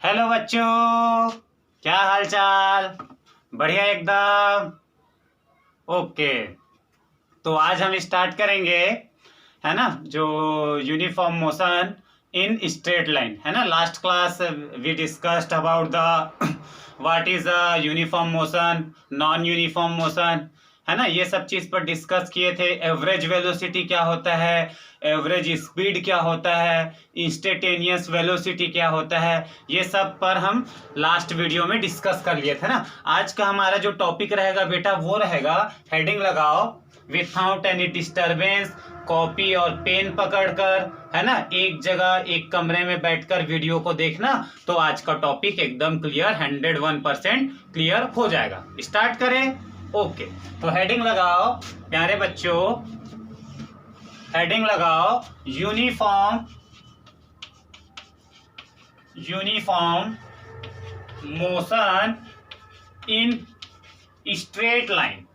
Hello बच्चों, क्या हाल चाल। बढ़िया एकदम। ओके, तो आज हम स्टार्ट करेंगे, है ना, जो uniform motion in straight line, है ना। Last class we discussed about the what is a uniform motion, non uniform motion, है ना। ये सब चीज पर डिस्कस किए थे। एवरेज वेलोसिटी क्या होता है, एवरेज स्पीड क्या होता है, इंस्टेंटेनियस वेलोसिटी क्या होता है, ये सब पर हम लास्ट वीडियो में डिस्कस कर लिए थे ना। आज का हमारा जो टॉपिक रहेगा बेटा वो रहेगा, हेडिंग लगाओ, विथआउट एनी डिस्टरबेंस, कॉपी और पेन पकड़कर, है ना, एक जगह एक कमरे में बैठकर वीडियो को देखना। तो आज का टॉपिक एकदम क्लियर, 101% क्लियर हो जाएगा। स्टार्ट करें। ओके, तो हेडिंग लगाओ प्यारे बच्चों, हेडिंग लगाओ, uniform motion in straight line.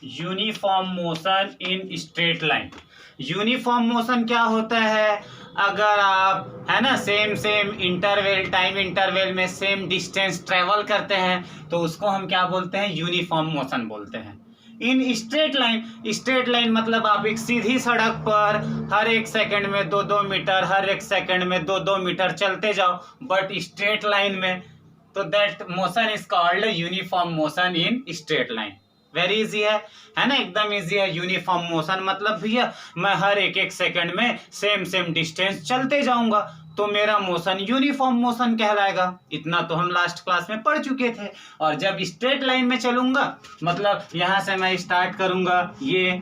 Uniform motion in straight line. Uniform motion क्या होता है? अगर आप, है ना, सेम इंटरवल, टाइम इंटरवल में सेम डिस्टेंस ट्रेवल करते हैं तो उसको हम क्या बोलते हैं? यूनिफॉर्म मोशन बोलते हैं। इन स्ट्रेट लाइन, स्ट्रेट लाइन मतलब आप एक सीधी सड़क पर हर एक सेकंड में 2-2 मीटर, हर एक सेकंड में 2-2 मीटर चलते जाओ, बट स्ट्रेट लाइन में, तो that motion is called uniform motion in straight line. Very easy है ना, एकदम इजी है। यूनिफॉर्म मोशन मतलब भैया मैं हर एक एक सेकंड में सेम डिस्टेंस चलते जाऊंगा तो मेरा मोशन यूनिफॉर्म मोशन कहलाएगा। इतना तो हम लास्ट क्लास में पढ़ चुके थे। और जब स्ट्रेट लाइन में चलूंगा, मतलब यहां से मैं स्टार्ट करूंगा, ये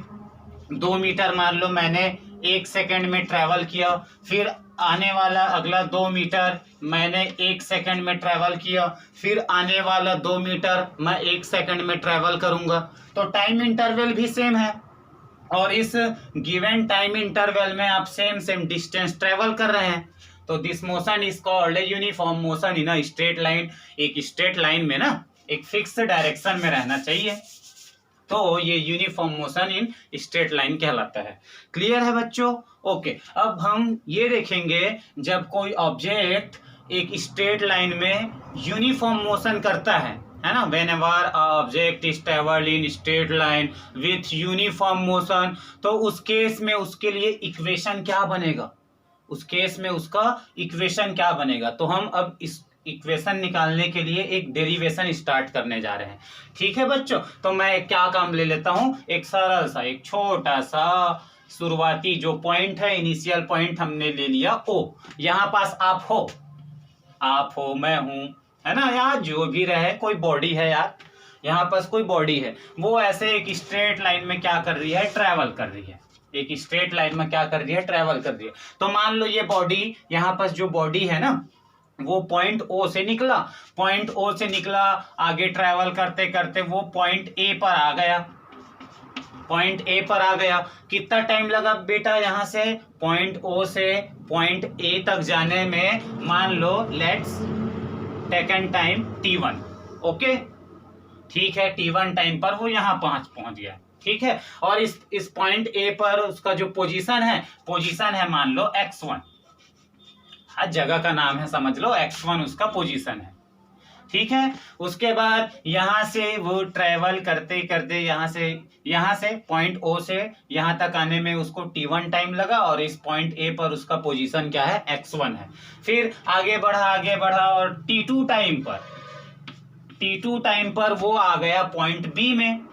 2 मीटर मान लो मैंने एक सेकंड में ट्रेवल किया, फिर आने वाला अगला 2 मीटर मैंने 1 सेकंड में ट्रेवल किया, फिर आने वाला 2 मीटर मैं 1 सेकंड में ट्रेवल करूंगा, तो टाइम इंटरवल भी सेम है। और इस गिवन टाइम इंटरवल में आप सेम डिस्टेंस ट्रेवल कर रहे हैं, तो this motion is called uniform motion in a straight line. एक स्ट्रेट लाइन में ना एक फिक्स डायरेक्शन में रहना चाहिए, तो ये uniform motion in straight line कहलाता है। क्लियर है बच्चों? ओके, अब हम ये देखेंगे, जब कोई ऑब्जेक्ट एक स्ट्रेट लाइन में यूनिफॉर्म मोशन करता है ना, when ever object is travelled in straight line with uniform motion, तो उस केस में उसके लिए इक्वेशन क्या बनेगा? उस केस में उसका इक्वेशन क्या बनेगा? तो हम अब इस इक्वेशन निकालने के लिए एक डेरिवेशन स्टार्ट करने जा रहे हैं। ठीक है बच्चों, तो मैं क्या काम ले लेता हूं, एक सरल सा, एक छोटा सा शुरुआती जो पॉइंट है, इनिशियल पॉइंट हमने ले लिया ओ। यहां पास आप हो, मैं हूं, है ना यार, जो भी रहे, कोई बॉडी है यार, यहाँ पास कोई बॉडी है, वो ऐसे एक स्ट्रेट लाइन में क्या कर रही है? ट्रेवल कर रही है। एक स्ट्रेट लाइन में क्या कर रही है? ट्रेवल कर रही है। तो मान लो ये बॉडी, यहाँ पास जो बॉडी है ना, वो पॉइंट ओ से निकला, पॉइंट ओ से निकला, आगे ट्रेवल करते करते वो पॉइंट ए पर आ गया, पॉइंट ए पर आ गया। कितना टाइम लगा बेटा यहां से पॉइंट ओ से पॉइंट ए तक जाने में? मान लो let's taken time T1। Okay, ठीक है, T1 टाइम पर वो यहां पहुंच गया। ठीक है, और इस पॉइंट ए पर उसका जो पोजीशन है मान लो x1, हर जगह का नाम है, समझ लो, x1 उसका पोजीशन है। ठीक है, उसके बाद यहां से वो ट्रेवल करते करते यहां से पॉइंट ओ से यहां तक आने में उसको T1 टाइम लगा, और इस पॉइंट ए पर उसका पोजीशन क्या है? x1 है। फिर आगे बढ़ा और T2 टाइम पर वो आ गया पॉइंट बी में,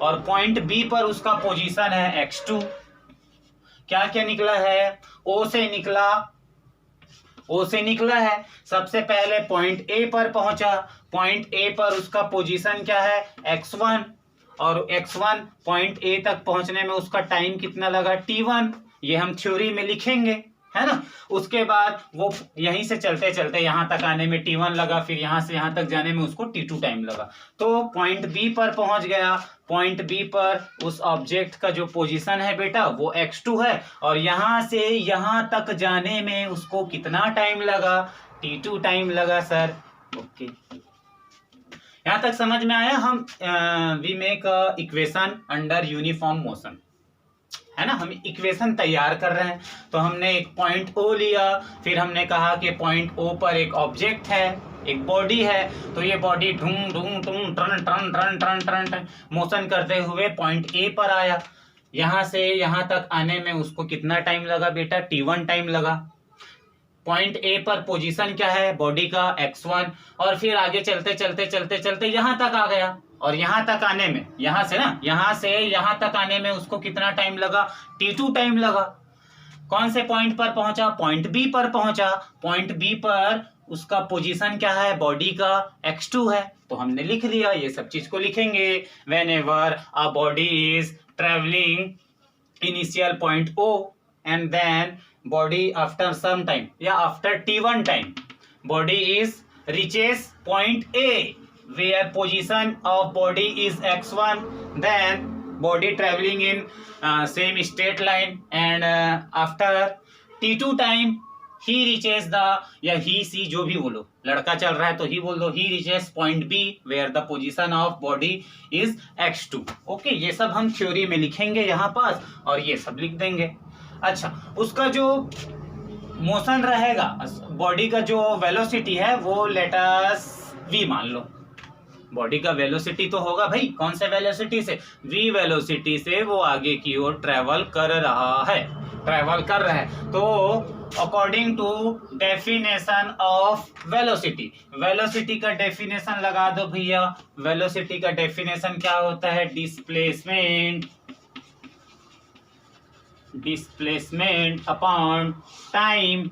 और पॉइंट बी पर उसका पोजीशन है x2। क्या क्या निकला है? ओ से निकला है, सबसे पहले पॉइंट ए पर पहुंचा, पॉइंट ए पर उसका पोजीशन क्या है? x1, और x1 पॉइंट ए तक पहुंचने में उसका टाइम कितना लगा? T1। ये हम थ्योरी में लिखेंगे, है ना। उसके बाद वो यहीं से चलते चलते यहां तक आने में T1 लगा, फिर यहां से यहां तक जाने में उसको T2 टाइम लगा, तो पॉइंट बी पर पहुंच गया। पॉइंट बी पर उस ऑब्जेक्ट का जो पोजीशन है बेटा वो x2 है, और यहां से यहां तक जाने में उसको कितना टाइम लगा? T2 टाइम लगा सर। ओके, यहां तक समझ में आया? हम we make equation under uniform motion, है ना, हम इक्वेशन तैयार कर रहे हैं। तो हमने एक पॉइंट ओ लिया, फिर हमने कहा कि पॉइंट ओ पर एक ऑब्जेक्ट है, एक बॉडी है, तो ये बॉडी ढूंढ ढूंढ ढूंढ turn turn turn turn turn turn motion करते हुए पॉइंट ए पर आया। यहाँ से यहाँ तक आने में उसको कितना टाइम लगा बेटा, t1 टाइम लगा। पॉइंट ए पर पोजीशन क्या है बॉडी का, x1, और फिर आगे चलते चलते चलते चलते यहाँ तक आ गया, और यहाँ तक आने में, यहाँ से ना, यहाँ से यहाँ तक आने में उसको कितना टाइम लगा, t2 टाइम लगा। कौन से पॉइंट पर पहुंचा, पॉइंट बी पर पहुंचा। पॉइंट बी पर उसका पोजीशन क्या है बॉडी का, x2 है, तो हमने लिख दिया, ये सब चीज को लिखेंगे। When ever a body is travelling initial point O and then body after some time या after t1 time body is reaches point A where position of body is x1, then body traveling in same straight line and after t2 time he reaches the, या he see जो भी बोलो, लड़का चल रहा है तो ही बोल दो, he reaches point B where the position of body is x2। Okay, ये सब हम थ्योरी में लिखेंगे यहाँ पास, और ये सब लिख देंगे। अच्छा, उसका जो मोशन रहेगा, बॉडी का जो वेलोसिटी है वो लेट अस v मान लो। बॉडी का वेलोसिटी तो होगा भाई, कौन से वेलोसिटी से, v वेलोसिटी से वो आगे की ओर ट्रेवल कर रहा है, ट्रेवल कर रहा है। तो according to definition of velocity, velocity का डेफिनेशन लगा दो भैया। वेलोसिटी का डेफिनेशन क्या होता है, displacement, displacement upon time,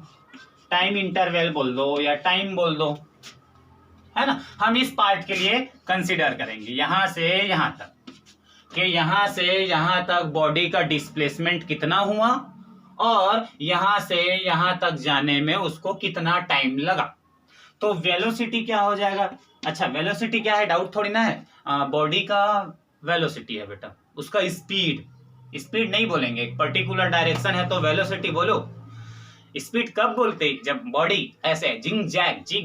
time interval बोल दो या टाइम बोल दो, है ना। हम इस पार्ट के लिए कंसीडर करेंगे यहां से यहां तक, कि यहां से यहां तक बॉडी का डिस्प्लेसमेंट कितना हुआ और यहां से यहां तक जाने में उसको कितना टाइम लगा। तो वेलोसिटी क्या हो जाएगा, अच्छा वेलोसिटी क्या है, डाउट थोड़ी ना है, बॉडी का वेलोसिटी है बेटा, उसका स्पीड, स्पीड नहीं बोलेंगे, एक पर्टिकुलर डायरेक्शन है तो वेलोसिटी बोलो। स्पीड कब बोलते, जब बॉडी ऐसे जिग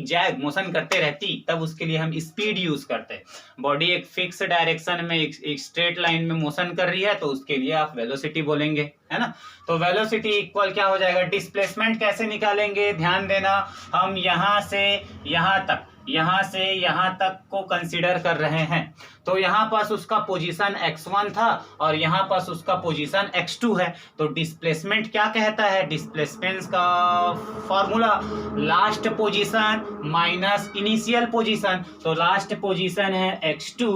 जैग मोशन करते रहती, तब उसके लिए हम स्पीड यूज करते हैं। बॉडी एक फिक्स डायरेक्शन में एक स्ट्रेट लाइन में मोशन कर रही है तो उसके लिए आप वेलोसिटी बोलेंगे, है ना। तो वेलोसिटी इक्वल क्या हो जाएगा, डिस्प्लेसमेंट कैसे निकालेंगे, ध्यान देना, हम यहां से यहां तक, यहां से यहां तक को कंसीडर कर रहे हैं। तो यहां पास उसका पोजीशन x1 था और यहां पास उसका पोजीशन x2 है। तो डिस्प्लेसमेंट क्या कहता है, डिस्प्लेसमेंट का formula last position minus initial position. तो लास्ट पोजीशन है x2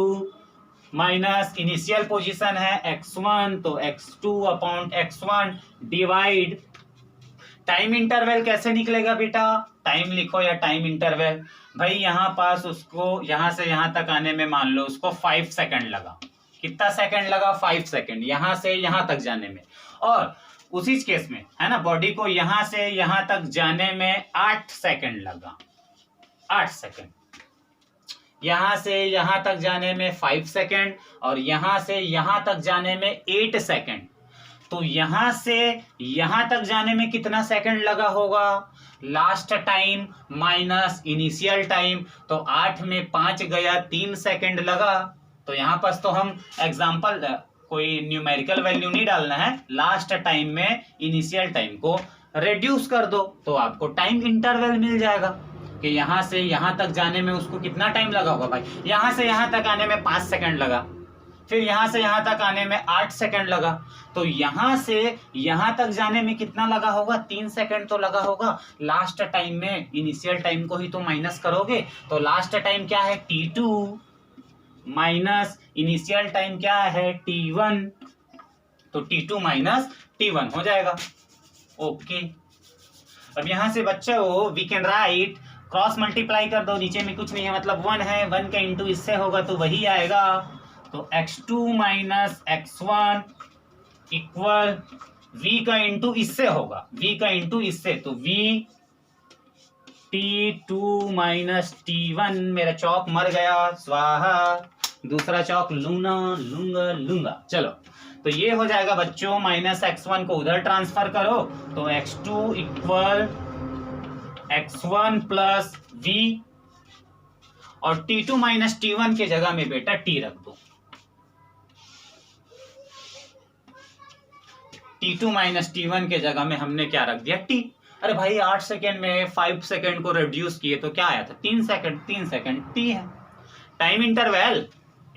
माइनस इनिशियल पोजीशन है x1, तो x2 upon x1 divide, time interval कैसे निकलेगा बेटा, टाइम लिखो या टाइम इंटरवल। भाई यहाँ पास उसको यहां से यहां तक आने में मान लो उसको 5 सेकंड लगा, कितना सेकंड लगा, 5 सेकंड यहां से यहां तक जाने में। और उसी केस में है ना, बॉडी को यहां से यहां तक जाने में 8 सेकंड लगा, 8 सेकंड, यहां से यहां तक जाने में 5 सेकंड और यहां से यहां तक जाने में 8 सेकंड। तो यहां से यहां तक जाने में कितना सेकंड लगा होगा, last time minus initial time, तो 8 में 5 गया, 3 सेकंड लगा। तो यहां पास तो हम एग्जांपल, कोई न्यूमेरिकल वैल्यू नहीं डालना है, लास्ट टाइम में इनिशियल टाइम को रिड्यूस कर दो तो आपको टाइम इंटरवल मिल जाएगा कि यहां से यहां तक जाने में उसको कितना टाइम लगा होगा। भाई यहां से यहां तक आने में 5 सेकंड लगा, फिर यहां से यहां तक आने में 8 सेकंड लगा, तो यहां से यहां तक जाने में कितना लगा होगा, 3 सेकंड तो लगा होगा। लास्ट टाइम में इनिशियल टाइम को ही तो माइनस करोगे, तो लास्ट टाइम क्या है t2 माइनस इनिशियल टाइम क्या है t1, तो t2 माइनस t1 हो जाएगा। ओके, अब यहां से बच्चों we can write, cross multiply कर दो, नीचे में कुछ नहीं है मतलब 1 है, 1 का इंटू इससे होगा तो वही आएगा। तो x2 minus x1 equal v का इंटू इससे होगा, v का इंटू इससे, तो v t2 माइनस t1, मेरा चौक मर गया, स्वाहा, दूसरा चौक लूंगा। चलो, तो ये हो जाएगा बच्चों, माइनस x1 को उधर ट्रांसफर करो तो x2 equal x1 plus v, और t2 माइनस t1 के जगह में बेटा t रख दो। T2 माइनस T1 के जगह में हमने क्या रख दिया, T। अरे भाई 8 सेकेंड में 5 सेकेंड को रिड्यूस किए तो क्या आया था, 3 सेकेंड, 3 सेकेंड T है। टाइम इंटरवल,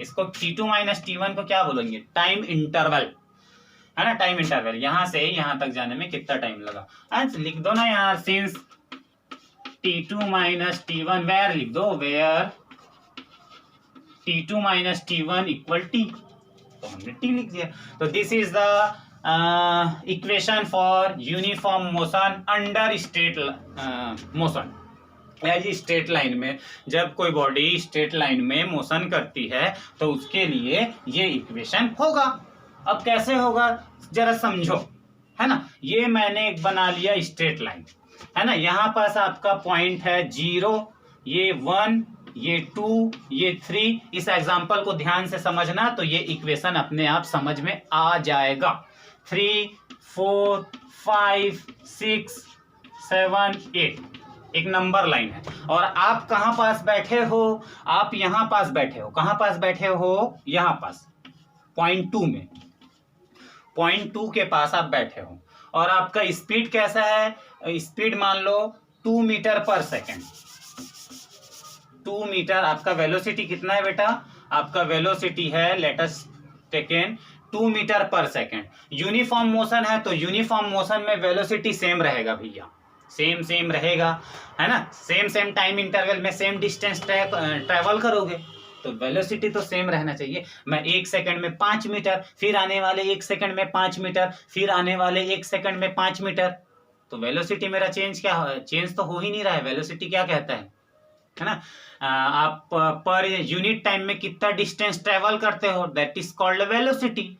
इसको T2 माइनस T1 को क्या बोलेंगे, टाइम इंटरवल, है ना, टाइम इंटरवल। यहां से यहां तक जाने में कितना टाइम लगा, लिख दो ना यार, since T2 minus T1, where लिख दो, where T2 minus T1 equal T, तो हमने T लिख दिया। तो this is the equation for uniform motion under straight motion. As straight line में, जब कोई बॉडी स्ट्रेट लाइन में मोशन करती है तो उसके लिए ये इक्वेशन होगा। अब कैसे होगा जरा समझो, है ना। ये मैंने एक बना लिया स्ट्रेट लाइन, है ना। यहाँ पास आपका पॉइंट है 0, ये 1, ये 2, ये 3। इस एग्जांपल को ध्यान से समझना तो ये इक्वेशन अपने आप समझ में आ जाएगा। 3, 4, 5, 6, 7, 8 एक नंबर लाइन है। और आप कहाँ पास बैठे हो, आप यहाँ पास बैठे हो। कहाँ पास बैठे हो, यहाँ पास पॉइंट 2 में, पॉइंट 2 के पास आप बैठे हो। और आपका स्पीड कैसा है, स्पीड मान लो 2 मीटर पर सेकेंड। 2 मीटर आपका वेलोसिटी कितना है बेटा, आपका वेलोसिटी है, लेट अस टेकन 2 मीटर पर सेकेंड। यूनिफॉर्म मोशन है तो यूनिफॉर्म मोशन में वेलोसिटी सेम रहेगा भैया, सेम रहेगा, है ना। सेम टाइम इंटरवल में सेम डिस्टेंस ट्रेवल करोगे तो वेलोसिटी तो सेम रहना चाहिए। मैं 1 सेकंड में 5 मीटर, फिर आने वाले 1 सेकंड में 5 मीटर, फिर आने वाले 1 सेकंड में 5 मीटर, तो वेलोसिटी मेरा चेंज तो हो ही नहीं रहा है। वेलोसिटी क्या कहता है ना, आप पर यूनिट टाइम में कितना डिस्टेंस ट्रेवल करते हो, दैट इज कॉल्ड वेलोसिटी।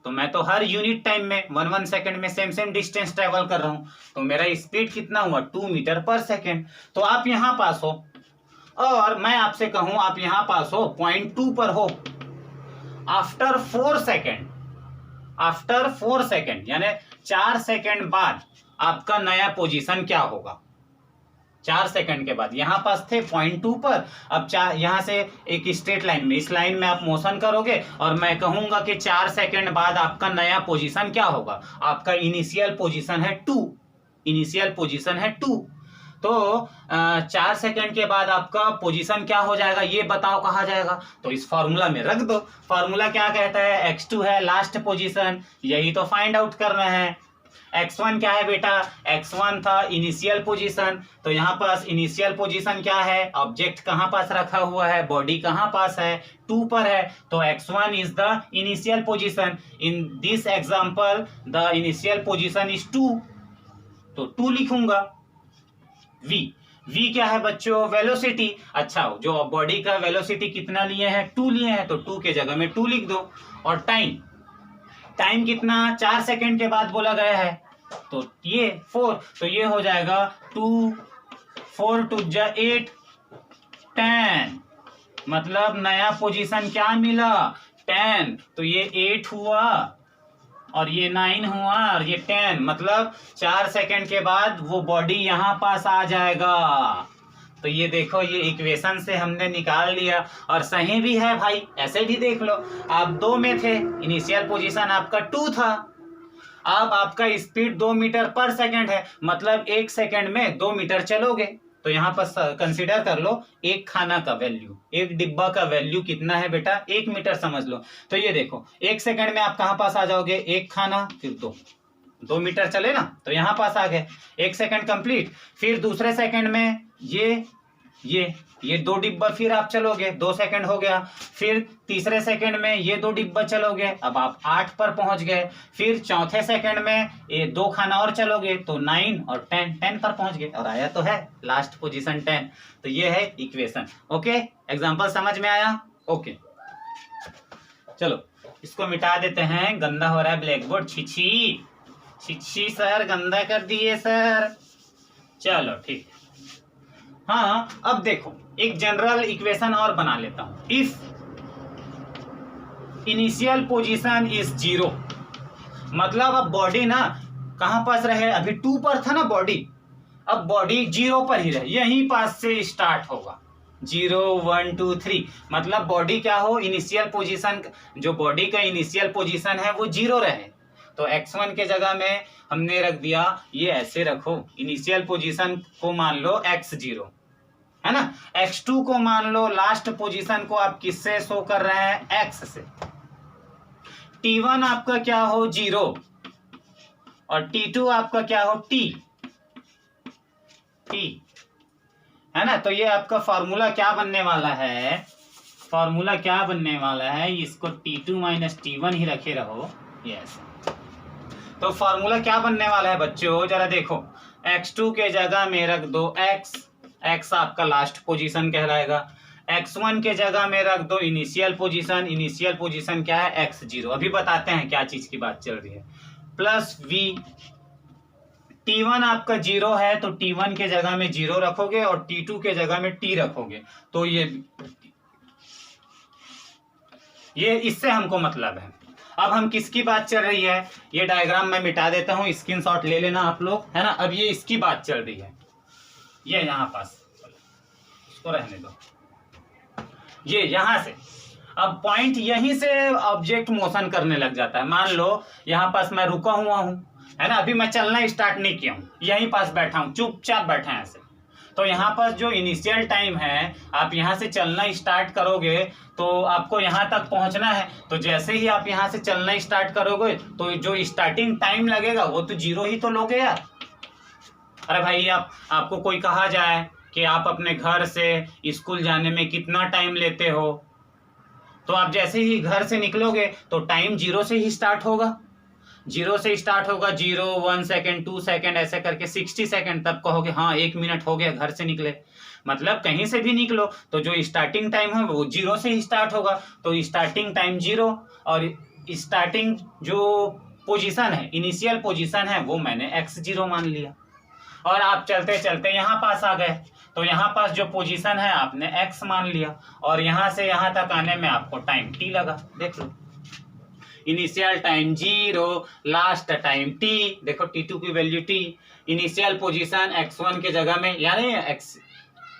तो मैं तो हर यूनिट टाइम में 1 सेकंड में सेम डिस्टेंस ट्रेवल कर रहा हूं, तो मेरा स्पीड कितना हुआ, 2 मीटर पर सेकंड। तो आप यहां पास हो और मैं आपसे कहूं आप यहां पास हो, पॉइंट 2 पर हो। आफ्टर 4 सेकंड यानी 4 सेकंड बाद आपका नया पोजीशन क्या होगा। 4 सेकंड के बाद यहां पास थे पॉइंट 2 पर, अब यहां से एक स्ट्रेट लाइन में, इस लाइन में आप मोशन करोगे और मैं कहूंगा कि 4 सेकंड बाद आपका नया पोजीशन क्या होगा। आपका इनिशियल पोजीशन है 2, इनिशियल पोजीशन है 2। तो 4 सेकंड के बाद आपका पोजीशन क्या हो जाएगा, ये बताओ कहा जाएगा। तो इस फॉर्मूला में रख दो। फॉर्मूला क्या कहता है, x2 है लास्ट पोजीशन, यही तो फाइंड आउट करना है। x1 क्या है बेटा, x1 था इनिशियल पोजीशन, तो यहाँ पास इनिशियल पोजीशन क्या है, ऑब्जेक्ट कहाँ पास रखा हुआ है, बॉडी कहाँ पास है, 2 पर है, तो x1 is the initial position. In this example the initial position is 2, तो 2 लिखूंगा। v क्या है बच्चों, वेलोसिटी। अच्छा, जो बॉडी का वेलोसिटी कितना लिए हैं, 2 लिए हैं, तो 2 के जगह में 2 लिख दो। और टाइम कितना, 4 सेकंड के बाद बोला गया है, तो ये 4, तो ये हो जाएगा 2, 4 2 8, 10। मतलब नया पोजीशन क्या मिला, 10। तो ये 8 हुआ और ये 9 हुआ और ये 10, मतलब 4 सेकंड के बाद वो बॉडी यहां पास आ जाएगा। तो ये देखो, ये इक्वेशन से हमने निकाल लिया और सही भी है भाई। ऐसे भी देख लो, आप 2 में थे, इनिशियल पोजीशन आपका 2 था, अब आपका स्पीड 2 मीटर पर सेकंड है, मतलब 1 सेकंड में 2 मीटर चलोगे। तो यहाँ पर कंसीडर कर लो, एक खाना का वैल्यू, एक डिब्बा का वैल्यू कितना है बेटा, 1 मीटर समझ लो। तो ये देखो, 1 सेकंड में आप कहाँ पास आ जाओगे, एक खाना, फिर 2 मीटर चले ना, तो यहाँ पास आ गए, 1 सेकंड कंप्लीट। फिर दूसरे सेकंड में ये 2 डिब्बा फिर आप चलोगे, 2 सेकंड हो गया। फिर तीसरे सेकंड में ये 2 डिब्बा चलोगे, अब आप 8 पर पहुंच गए। फिर चौथे सेकंड में ये 2 खाना और चलोगे, तो 9 और 10 पर पहुंच गए, और आया तो है लास्ट पोजीशन 10। तो ये है इक्वेशन। ओके, एग्जांपल समझ में आया। ओके, चलो इसको मिटा देते हैं, गंदा हो रहा है ब्लैक बोर्ड। छिछी सर, गंदा कर दिए सर। चलो ठीक है। हाँ, अब देखो एक जनरल इक्वेशन और बना लेता हूं। इफ इनिशियल पोजीशन इज 0, मतलब अब बॉडी ना कहां पास रहे, अभी 2 पर था ना बॉडी, अब बॉडी 0 पर ही रहे, यहीं पास से स्टार्ट होगा, 0 1 2 3। मतलब बॉडी क्या हो, इनिशियल पोजीशन, जो बॉडी का इनिशियल पोजीशन है वो 0 रहे, तो x1 के जगह में हमने रख दिया, ये ऐसे रखो, इनिशियल पोजीशन को मान लो x0, है ना। x2 को मान लो लास्ट पोजीशन को आप किससे शो कर रहे हैं, x से। t1 आपका क्या हो, 0, और t2 आपका क्या हो, t, है ना। तो ये आपका फॉर्मूला क्या बनने वाला है, फॉर्मूला क्या बनने वाला है, इसको t2 माइनस t1 ही रखे रहो, यस। तो फॉर्मूला क्या बनने वाला है बच्चों, जरा देखो, x2 के जगह में रख दो x आपका लास्ट पोजीशन कहलाएगा, x1 के जगह में रख दो इनिशियल पोजीशन क्या है, x0। अभी बताते हैं क्या चीज की बात चल रही है, प्लस v। t1 आपका 0 है तो t1 के जगह में 0 रखोगे और t2 के जगह में t रखोगे, तो ये इससे हमको मतलब है। अब हम किसकी बात चल रही है, ये डायग्राम मैं मिटा देता हूँ, स्क्रीनशॉट ले लेना आप लोग, है ना। अब ये इसकी बात चल रही है, ये यहाँ पास, इसको रहने दो, ये यहाँ से। अब पॉइंट यहीं से ऑब्जेक्ट मोशन करने लग जाता है। मान लो यहाँ पास मैं रुका हुआ हूँ, है ना, अभी मैं चलना स्टार्ट नहीं किया हूँ, यहीं पास बैठा हूँ, चुपचाप बैठा है ऐसे। तो यहाँ पास जो इनिशियल टाइम है, आप यहाँ से चलना स्टार्ट करोगे तो आपको यहाँ तक पहुँचना है, तो जैसे ही आप यहाँ से चलना स्टार्ट करोगे तो जो स्टार्टिंग टाइम लगेगा वो तो 0 ही तो लोगे यार। अरे भाई, आपको कोई कहा जाए कि आप अपने घर से स्कूल जाने में कितना टाइम लेते हो, तो आप जैसे ही घर से निकलोगे तो टाइम 0 से ही स्टार्ट होगा, 0 से स्टार्ट होगा, 0, 1 सेकेंड, 2 सेकेंड, ऐसे करके 60 सेकेंड, तब कहोगे हाँ 1 मिनट हो गया घर से निकले। मतलब कहीं से भी निकलो तो जो स्टार्टिंग टाइम है वो 0 से ही स्टार्ट होगा, तो स्टार्टिंग टाइम 0 और स्टार्टिंग जो पोजीशन है, इनिशियल पोजीशन है, वो मैंने x0 मान लिया। और आप चलते चलते यहाँ पास आ गए, तो यहाँ पास जो पोजीशन है आपने x मान लिया, और यहाँ से यहाँ तक आने में आपको टाइम t लगा। देख लो, initial time 0, last time t, देखो t2 की value t, initial position x1 के जगह में, यानी x,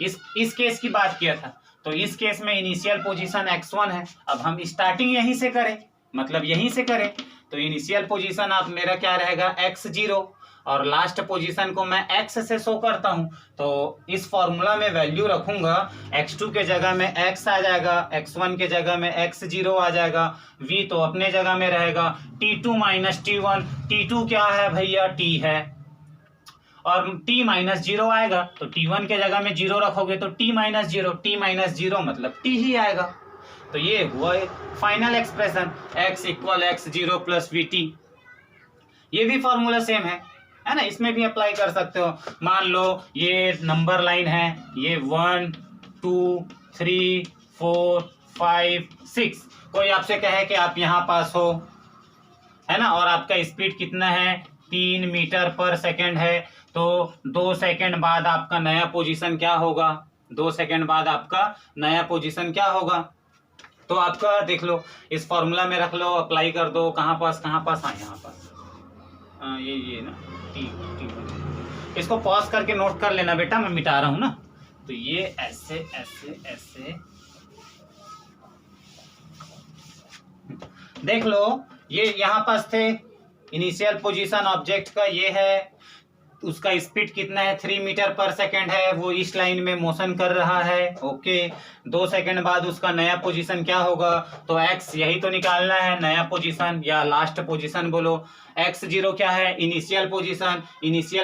इस केस की बात किया था, तो इस केस में इनिशियल पोजीशन x1 है। अब हम स्टार्टिंग यहीं से करें, मतलब यहीं से करें, तो इनिशियल पोजीशन आप मेरा क्या रहेगा, x0, और लास्ट पोजीशन को मैं x से शो करता हूं, तो इस फॉर्मूला में वैल्यू रखूंगा, x2 के जगह में x आ जाएगा, x1 के जगह में x0 आ जाएगा, v तो अपने जगह में रहेगा, t2 माइनस t1, t2 क्या है भैया, t है, और t माइनस 0 आएगा, तो t1 के जगह में 0 रखोगे तो t माइनस 0 मतलब t ही आएगा। तो ये हुआ final expression, x equal x0 plus vt। ये भी फॉर्मूला सेम है ना, इसमें भी अप्लाई कर सकते हो। मान लो ये नंबर लाइन है, ये 1 2 3 4 5 6, कोई आपसे कहे कि आप यहाँ पास हो, है ना, और आपका स्पीड कितना है, 3 मीटर पर सेकेंड है, तो 2 सेकेंड बाद आपका नया पोजीशन क्या होगा, 2 सेकेंड बाद आपका नया पोजीशन क्या होगा, तो आपका देख लो, इस फॉर्मूला में रख लो, अप्लाई कर दो, कहाँ पास हाँ यहाँ पास, ये ना टी, इसको पॉज करके नोट कर लेना बेटा, मैं मिटा रहा हूं ना। तो ये ऐसे ऐसे ऐसे देख लो, ये यहाँ पास थे, इनिशियल पोजीशन ऑब्जेक्ट का ये है, उसका स्पीड कितना है, 3 मीटर पर सेकेंड है, वो इस लाइन में मोशन कर रहा है, ओके। 2 सेकेंड बाद उसका नया पोजीशन क्या होगा, तो x यही तो निकालना है, नया पोजीशन या लास्ट पोजीशन बोलो। x0 क्या है, इनिशियल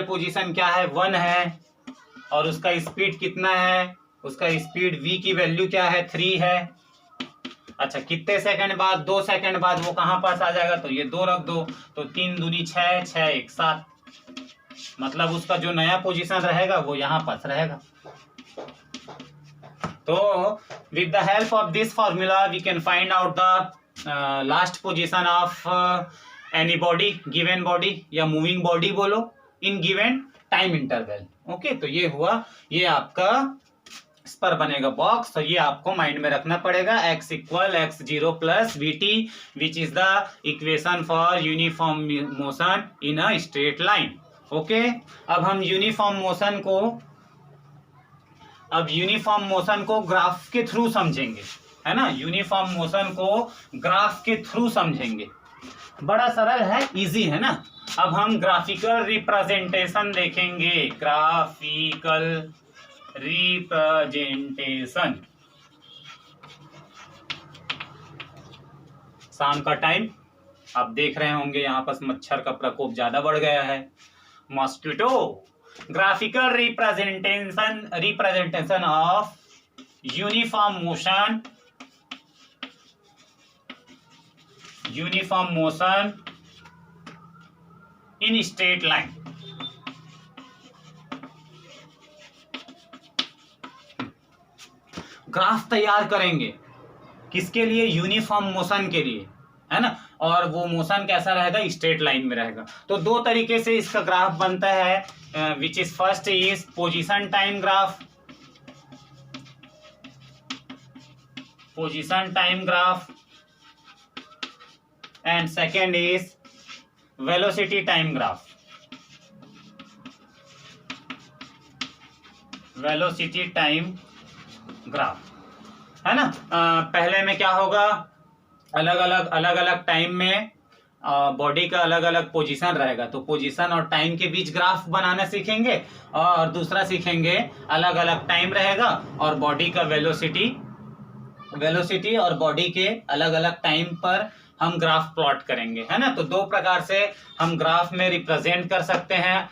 पोजीशन क्या है, 1 है, और उसका स्पीड कितना है, उसका स्पीड v की वैल्यू क्या है, 3 है। अच्छा, कितने सेकंड बाद, 2 सेकंड बाद वो कहाँ पास आ जाएगा, तो ये 2 रख दो, तो 3 दूनी 6, 6 1 7, मतलब उसका जो नया पोजीशन रहेगा वो यहाँ पास रहेगा। तो with the help of this formula we can find out the last position of any body, given body या मूविंग बॉडी बोलो, in given time interval. Okay, तो ये हुआ, ये आपका इस पर बनेगा बॉक्स, तो ये आपको माइंड में रखना पड़ेगा, x equal x0 plus vt which is the equation for uniform motion in a straight line. Okay, अब हम यूनिफॉर्म मोशन को ग्राफ के थ्रू समझेंगे, है ना, यूनिफॉर्म मोशन को ग्राफ के थ्रू समझेंगे। बड़ा सरल है, इजी है ना। अब हम ग्राफिकल रिप्रेजेंटेशन देखेंगे, ग्राफिकल रिप्रेजेंटेशन। शाम का टाइम, आप देख रहे होंगे यहाँ पर मच्छर का प्रकोप ज्यादा बढ़ गया है, mosquito. Graphical representation of uniform motion in straight line. Graph तैयार करेंगे किसके लिए? यूनिफॉर्म मोशन के लिए, है ना। और वो मोशन कैसा रहेगा? स्ट्रेट लाइन में रहेगा। तो दो तरीके से इसका ग्राफ बनता है, which is first is position time graph, and second is velocity time graph, है ना। पहले में क्या होगा, अलग अलग टाइम में बॉडी का अलग अलग पोजीशन रहेगा, तो पोजीशन और टाइम के बीच ग्राफ बनाना सीखेंगे। और दूसरा सीखेंगे अलग अलग टाइम रहेगा और बॉडी का वेलोसिटी और बॉडी के अलग अलग टाइम पर हम ग्राफ प्लॉट करेंगे, है ना। तो दो प्रकार से हम ग्राफ में रिप्रेजेंट कर सकते हैं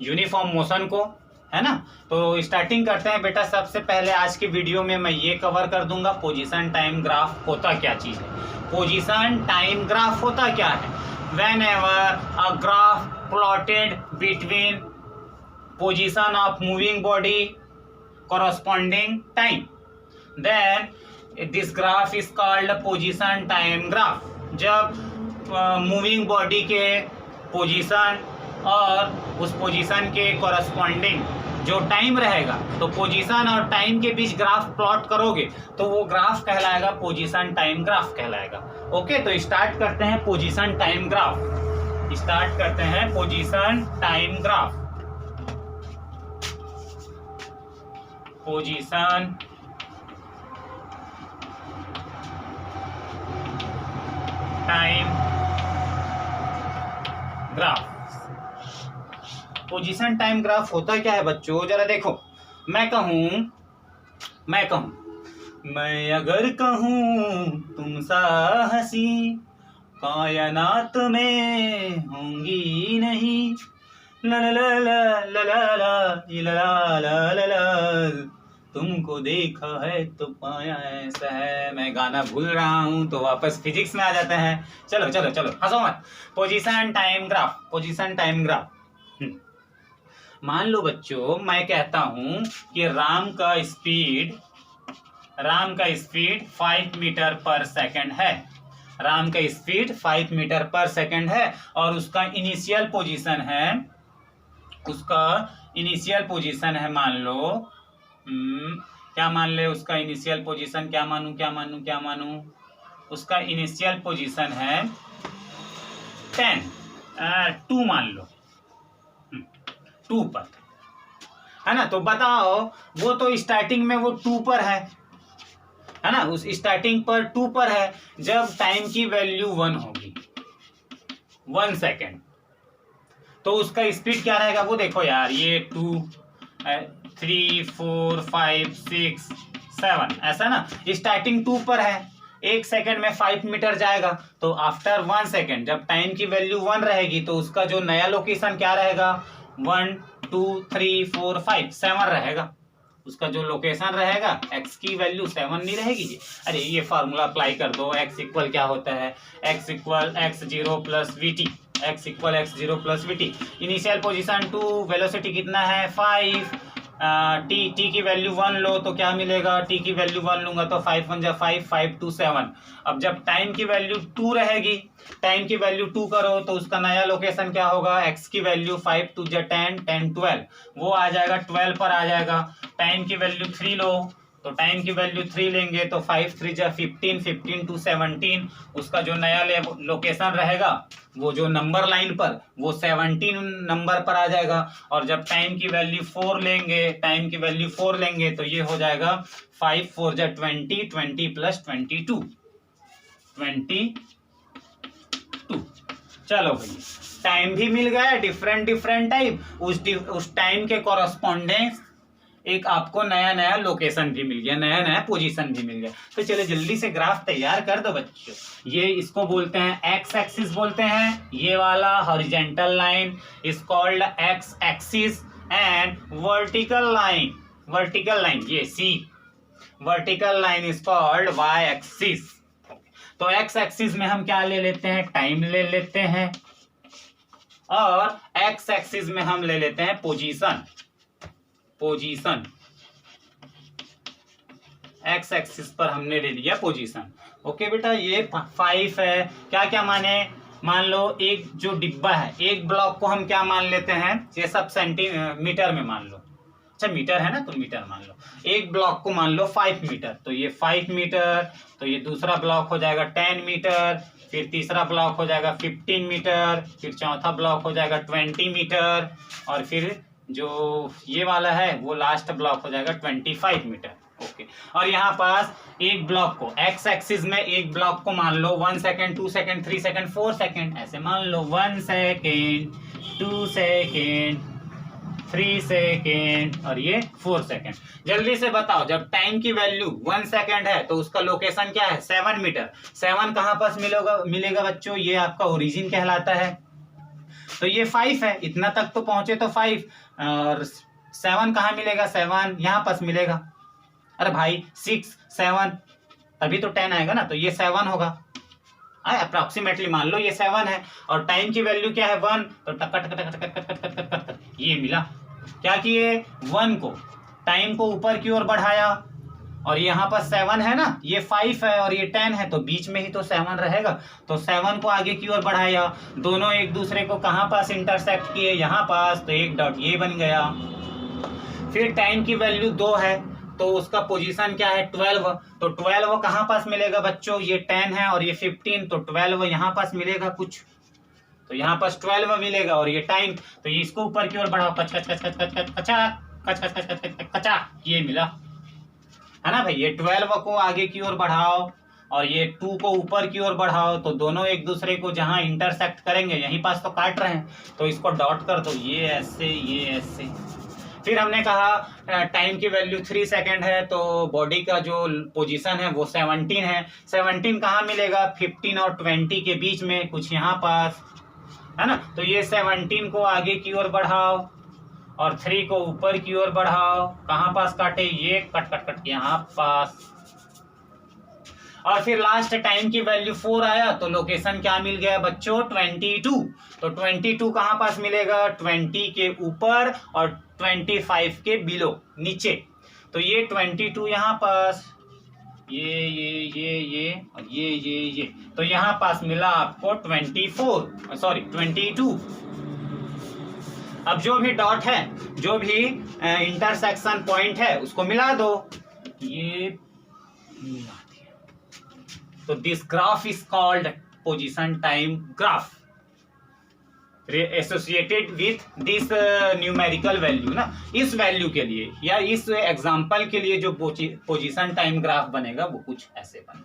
यूनिफॉर्म मोशन को, है ना। तो स्टार्टिंग करते हैं बेटा। सबसे पहले आज की वीडियो में मैं ये कवर कर दूंगा पोजीशन टाइम ग्राफ होता क्या चीज है। पोजीशन टाइम ग्राफ होता क्या है? whenever a graph plotted between position of moving body corresponding time, then this graph is called position time graph। जब मूविंग बॉडी के पोजीशन और उस पोजीशन के कॉरस्पॉन्डिंग जो टाइम रहेगा, तो पोजीशन और टाइम के बीच ग्राफ प्लॉट करोगे तो वो ग्राफ कहलाएगा पोजीशन टाइम ग्राफ कहलाएगा। ओके, तो स्टार्ट करते हैं position time graph. Position time graph. Position time graph होता क्या है बच्चों? जरा देखो, मैं अगर कहूँ तुम सा हंसी कायनात में होंगी नहीं, ला ला ला ला ला ला ला ला ला ला, तुमको देखा है तो पाया ऐसा है। मैं गाना भूल रहा हूँ तो वापस फिजिक्स में आ जाते हैं। चलो हंसो मत। Position time graph. मान लो बच्चों, मैं कहता हूं कि राम का स्पीड 5 मीटर पर सेकंड है। राम का स्पीड 5 मीटर पर सेकंड है और उसका इनिशियल पोजीशन है, मान लो क्या मान ले उसका इनिशियल पोजीशन, क्या मानूं उसका इनिशियल पोजीशन है 2 मान लो, 2 पर, है ना। तो बताओ, वो तो स्टार्टिंग में वो 2 पर है ना, उस स्टार्टिंग पर 2 पर है। जब टाइम की वैल्यू 1 होगी, 1 सेकेंड, तो उसका स्पीड क्या रहेगा? वो देखो यार, ये 2 3 4 5 6 7 ऐसा ना, स्टार्टिंग 2 पर है, 1 सेकेंड में 5 मीटर जाएगा। तो आफ्टर 1 सेकेंड जब टाइम की वैल्यू 1 रहेगी तो उसका जो नया लोकेशन क्या रहेगा? 1 2 3 4 5 7 रहेगा। उसका जो लोकेशन रहेगा, x की वैल्यू 7 नहीं रहेगी जी। अरे ये फार्मूला अप्लाई कर दो, x इक्वल क्या होता है? x equal x0 plus VT, initial position 2, velocity कितना है? 5, टी की वैल्यू 1 लो तो क्या मिलेगा? टी की वैल्यू 1 लूंगा तो 5 1 जा 5, 5 2 7। अब जब टाइम की वैल्यू 2 रहेगी, टाइम की वैल्यू 2 करो तो उसका नया लोकेशन क्या होगा? x की वैल्यू 5 2 जा 10, 10 12, वो आ जाएगा 12 पर आ जाएगा। टाइम की वैल्यू 3 लो तो टाइम की वैल्यू 3 लेंगे तो 5 3 जा 15, 15 2 17, उसका जो नया लोकेशन रहेगा, वो जो नंबर लाइन पर, वो 17 नंबर पर आ जाएगा। और जब टाइम की वैल्यू 4 लेंगे तो ये हो जाएगा 5 4 जा 20, 20 प्लस 22, 20 चलो भैया, टाइम भी मिल गया, डिफरेंट डिफरेंट टाइम, उस टाइम के कॉरस्पॉन्डेंस एक आपको नया नया लोकेशन भी मिल गया, नया नया पोजीशन भी मिल गया। तो चलो जल्दी से ग्राफ तैयार कर दो बच्चों। ये इसको बोलते हैं एक्स एक्सिस बोलते हैं, ये वाला horizontal line is called X axis, and vertical line ये सी, vertical line is called Y axis. तो एक्स एक्सिस में हम क्या ले लेते हैं, टाइम ले लेते हैं, और एक्स एक्सिस में हम ले लेते हैं पोजीशन। एक्स एक्सिस पर हमने ले लिया पोजीशन। ओके बेटा, ये 5 है। क्या क्या माने, मान लो एक जो डिब्बा है, एक ब्लॉक को हम क्या मान लेते हैं, ये सब सेंटीमीटर में मान लो, अच्छा मीटर है ना, तो मीटर मान लो। एक ब्लॉक को मान लो 5 मीटर, तो ये 5 मीटर, तो ये दूसरा ब्लॉक हो जाएगा 10 मीटर, फिर तीसरा ब्लॉक हो जाएगा 15 मीटर, फिर चौथा ब्लॉक हो जाएगा 20 मीटर, और फिर जो ये वाला है वो लास्ट ब्लॉक हो जाएगा 25 मीटर। ओके, और यहाँ पास एक ब्लॉक को एक्स एक्सिस में एक ब्लॉक को मान लो 1 सेकेंड, 2 सेकेंड, 3 सेकेंड, 4 सेकेंड, ऐसे मान लो 1 सेकेंड, 2 सेकेंड, 3 सेकेंड, और ये 4 सेकेंड। जल्दी से बताओ, जब टाइम की वैल्यू 1 सेकेंड है तो उसका लोकेशन क्या है, 7 मीटर। 7 कहाँ पास मिलेगा बच्चों, ये आपका ओरिजिन कहलाता है। तो ये 5 है, इतना तक तो पहुंचे तो 5, और 7 कहाँ मिलेगा, 7 यहाँ पास मिलेगा। अरे भाई 6 7 तभी तो 10 आएगा ना, तो ये 7 होगा, अप्रोक्सीमेटली मान लो ये 7 है, और टाइम की वैल्यू क्या है 1, तो टक टक टक टक टक टक टक टक टक ये मिला। क्या किए, 1 को टाइम को ऊपर की ओर बढ़ाया, और यहाँ पर 7 है ना, ये 5 है और ये 10 है, तो बीच में ही तो 7 रहेगा, तो 7 को आगे की ओर बढ़ाया, दोनों एक दूसरे को कहाँ पास इंटरसेक्ट किए, यहाँ पास, तो एक डॉट ये बन गया। फिर टाइम की वैल्यू 2 है, तो उसका पोजीशन क्या है 12, तो 12 कहाँ पास मिलेगा बच्चों, ये 10 है और ये 15, तो 12 यहाँ पास मिलेगा कुछ, तो यहाँ पास 12 मिलेगा, और ये टाइम, तो ये इसको ऊपर की ओर बढ़ाओ, कच कच कच कच कच कच कचा कच कच कच कच कच कचा, ये मिला है ना भाई। ये 12 को आगे की ओर बढ़ाओ और ये 2 को ऊपर की ओर बढ़ाओ, तो दोनों एक दूसरे को जहां इंटरसेक्ट करेंगे यहीं पास तो काट रहे हैं, तो इसको डॉट कर दो, ये ऐसे ये ऐसे। फिर हमने कहा टाइम की वैल्यू 3 सेकेंड है, तो बॉडी का जो पोजीशन है वो 17 है। 17 कहाँ मिलेगा, 15 और 20 के बीच में, कुछ यहाँ पास है ना, तो ये 17 को आगे की ओर बढ़ाओ और 3 को ऊपर की ओर बढ़ाओ, कहाँ पास काटे, ये कट कट कट यहाँ पास, और फिर लास्ट टाइम की वैल्यू 4 आया, तो लोकेशन क्या मिल गया बच्चों 22, तो 22 कहाँ पास मिलेगा, 20 के ऊपर और 25 के बिलो नीचे, तो ये 22 यहाँ पास, ये और ये, तो यहाँ पास मिला आपको 22। अब जो भी डॉट है, जो भी इंटरसेक्शन पॉइंट है उसको मिला दो, ये मिला दिया, तो this graph is called position time graph associated with this numerical value ना। इस वैल्यू के लिए या इस एग्जांपल के लिए जो पोजीशन टाइम ग्राफ बनेगा वो कुछ ऐसे बने।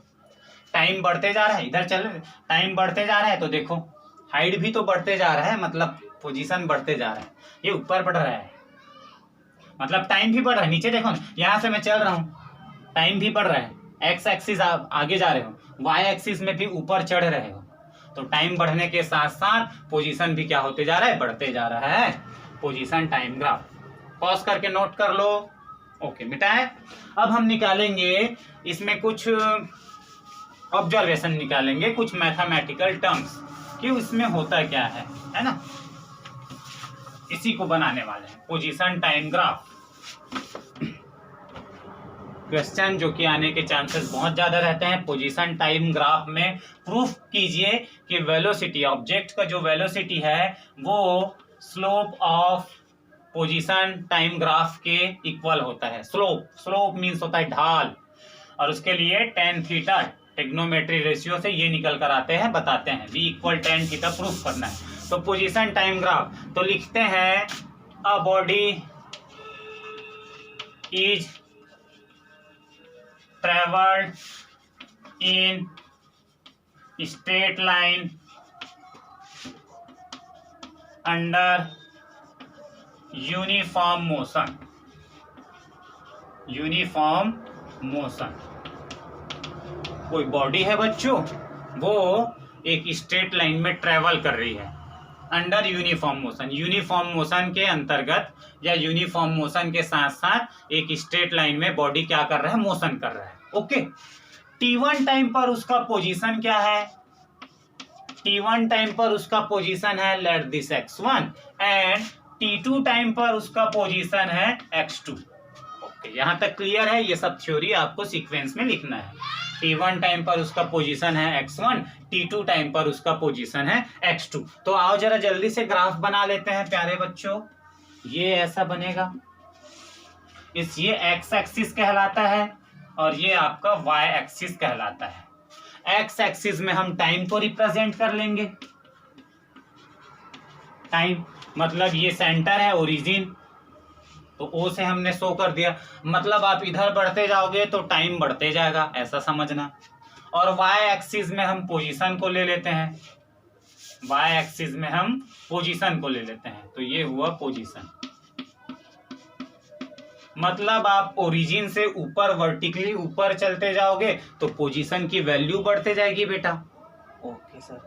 टाइम बढ़ते जा रहा है, इधर चल, टाइम बढ़ते जा रहा है, तो देखो हाइट भी तो बढ़ते जा रहा है, मतलब पोजीशन बढ़ते जा रहा है, ये ऊपर बढ़ रहा है, मतलब टाइम भी बढ़ रहा है। नीचे देखो ना, यहाँ से मैं चल रहा हूँ, टाइम भी बढ़ रहा है, एक्स एक्सिस आप आगे जा रहे हो, वाई एक्सिस में भी ऊपर चढ़ रहे हो, तो टाइम बढ़ने के साथ साथ पोजीशन भी क्या होते जा रहा है, बढ़ते जा रहा है। पोजीशन टाइम ग्राफ पॉज करके नोट कर लो। ओके मिटाए। अब हम निकालेंगे इसमें कुछ ऑब्जर्वेशन निकालेंगे, कुछ मैथमेटिकल टर्म्स कि उसमें होता क्या है ना, इसी को बनाने वाले हैं पोजीशन टाइम ग्राफ। क्वेश्चन जो कि आने के चांसेस बहुत ज्यादा रहते हैं। पोजीशन टाइम ग्राफ में प्रूफ कीजिए कि वेलोसिटी, ऑब्जेक्ट का जो वेलोसिटी है वो slope of position time graph के इक्वल होता है। स्लोप मीन्स होता है ढाल, और उसके लिए tan थीटा ट्रिग्नोमेट्री रेशियो से ये निकल कर आते हैं, बताते हैं v equal tan theta proof करना है। तो पोजीशन टाइम ग्राफ तो लिखते हैं a body is traveled in straight line under uniform motion, uniform motion. कोई बॉडी है बच्चों, वो एक स्ट्रेट लाइन में ट्रेवल कर रही है under uniform motion. Uniform motion के अंतर्गत या यूनिफॉर्म मोशन के साथ साथ एक स्ट्रेट लाइन में बॉडी क्या कर रहा है, मोशन कर रहा है। ओके, t1 टाइम पर उसका पोजीशन क्या है, t1 टाइम पर उसका पोजीशन है let this x1 and t2 time पर उसका पोजीशन है x2। ओके, यहां तक क्लियर है? ये सब थ्योरी आपको सीक्वेंस में लिखना है। t1 टाइम पर उसका पोजीशन है x1, t2 टाइम पर उसका पोजीशन है x2। तो आओ जरा जल्दी से ग्राफ बना लेते हैं प्यारे बच्चों। ये ऐसा बनेगा, ये x एक्सिस कहलाता है और ये आपका y एक्सिस कहलाता है। x एक्सिस में हम टाइम को रिप्रेजेंट कर लेंगे, टाइम मतलब ये सेंटर है, ओरिजिन, तो ओ से हमने शो कर दिया। मतलब आप इधर बढ़ते जाओगे तो टाइम बढ़ते जाएगा, ऐसा समझना। और y एक्सिस में हम पोजीशन को ले लेते हैं, y एक्सिस में हम पोजीशन को ले लेते हैं, तो ये हुआ पोजीशन। मतलब आप ओरिजिन से ऊपर वर्टिकली ऊपर चलते जाओगे तो पोजीशन की वैल्यू बढ़ते जाएगी बेटा। ओके सर,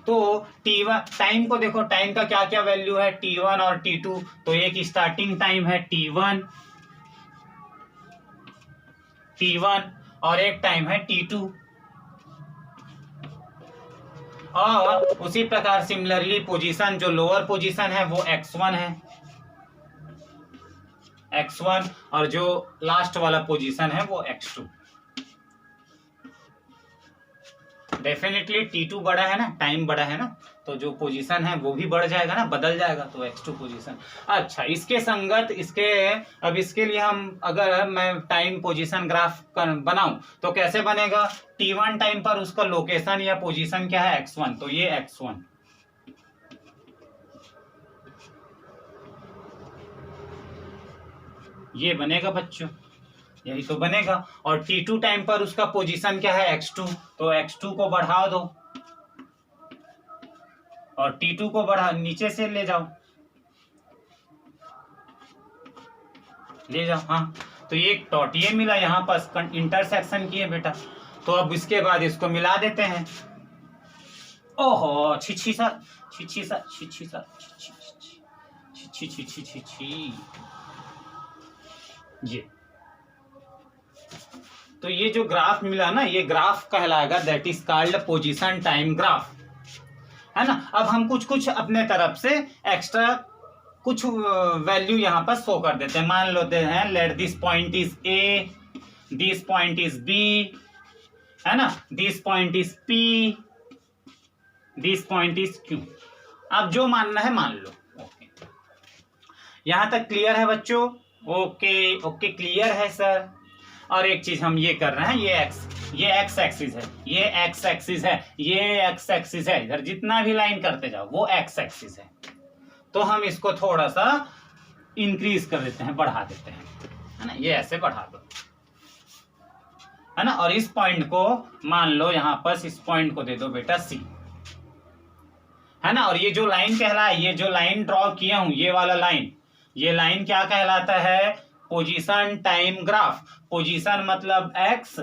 तो t1 टाइम को देखो, टाइम का क्या क्या वैल्यू है, t1 और t2। तो एक स्टार्टिंग टाइम है t1 और एक टाइम है t2। और उसी प्रकार सिमिलरली पोजीशन, जो लोअर पोजीशन है वो x1 है, x1, और जो लास्ट वाला पोजीशन है वो x2। डेफिनेटली t2 बड़ा है ना, टाइम बड़ा है ना, तो जो पोजीशन है वो भी बढ़ जाएगा ना, बदल जाएगा, तो x2 पोजीशन। अच्छा, इसके संगत अब इसके लिए हम अगर मैं टाइम पोजीशन ग्राफ बनाऊं तो कैसे बनेगा, t1 टाइम पर उसका लोकेशन या पोजीशन क्या है, x1, तो ये x1, ये बनेगा बच्चों, यही तो बनेगा। और t2 टाइम पर उसका पोजीशन क्या है, x2, तो x2 को बढ़ा दो और t2 को बढ़ा, नीचे से ले जाओ, हाँ। तो ये डॉट ये मिला, यहाँ पर इंटरसेक्शन किए बेटा। तो अब इसके बाद इसको मिला देते हैं। ओहो, छी सर, ये तो ये जो ग्राफ मिला ना, ये ग्राफ कहलाएगा, that is called position time graph, है ना। अब हम कुछ अपने तरफ से एक्स्ट्रा कुछ वैल्यू यहाँ पर शो कर देते हैं। मान लेते हैं let this point is A, this point is B, है ना, this point is P, this point is Q. अब जो मानना है मान लो। ओके, यहां तक क्लियर है बच्चों? ओके क्लियर है सर। और एक चीज हम ये कर रहे हैं, ये एक्स एक्सिस है, ये एक्स एक्सिस है, ये एक्स एक्सिस है, इधर जितना भी लाइन करते जाओ वो एक्स एक्सिस है। तो हम इसको थोड़ा सा इंक्रीज कर देते हैं, बढ़ा देते हैं, है ना, ये ऐसे बढ़ा दो, है ना। और इस पॉइंट को मान लो यहां पर, इस पॉइंट को दे दो बेटा सी, है ना। और ये जो लाइन कहलाए, ये जो लाइन ड्रॉ किया हूं, ये वाला लाइन, ये लाइन क्या कहलाता है, पोजीशन टाइम ग्राफ। पोजीशन मतलब x,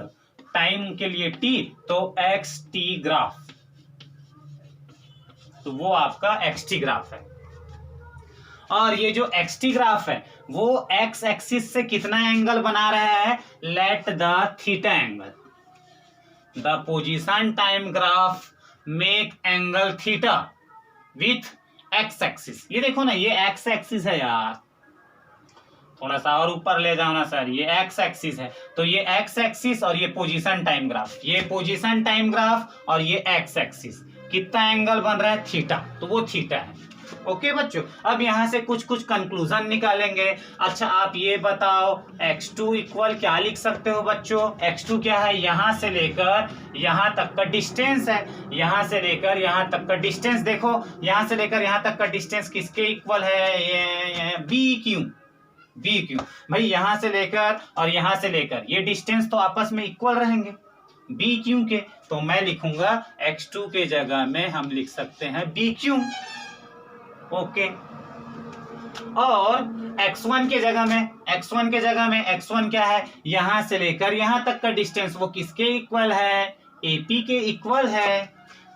टाइम के लिए t, तो xt ग्राफ, तो वो आपका xt ग्राफ है। और ये जो xt ग्राफ है वो x एक्सिस से कितना एंगल बना रहा है, let the theta angle, the position time graph make angle theta with x axis. ये देखो ना, ये x एक्सिस है यार, थोड़ा सा और ऊपर ले जाओ ना सर, ये x एक्सिस है, तो ये x एक्सिस और ये पोजीशन टाइम ग्राफ, ये पोजीशन टाइम ग्राफ और ये x एक्सिस, कितना एंगल बन रहा है, थीटा, तो वो थीटा है। ओके बच्चों, अब यहां से कुछ कंक्लूजन निकालेंगे। अच्छा, आप ये बताओ x2 इक्वल क्या लिख सकते हो बच्चों, x2 क्या है, यहां से लेकर यहां तक का डिस्टेंस है, यहां से लेकर यहां तक का डिस्टेंस, देखो यहां से लेकर यहां तक का डिस्टेंस किसके इक्वल है, ये बी क्यू भाई, यहां से लेकर और यहां से लेकर ये डिस्टेंस तो आपस में इक्वल रहेंगे बी क्यू के। तो मैं लिखूंगा x2 के जगह में हम लिख सकते हैं बी क्यू, ओके। और x1 के जगह में x1 क्या है, यहां से लेकर यहां तक का डिस्टेंस वो किसके इक्वल है, AP के इक्वल है।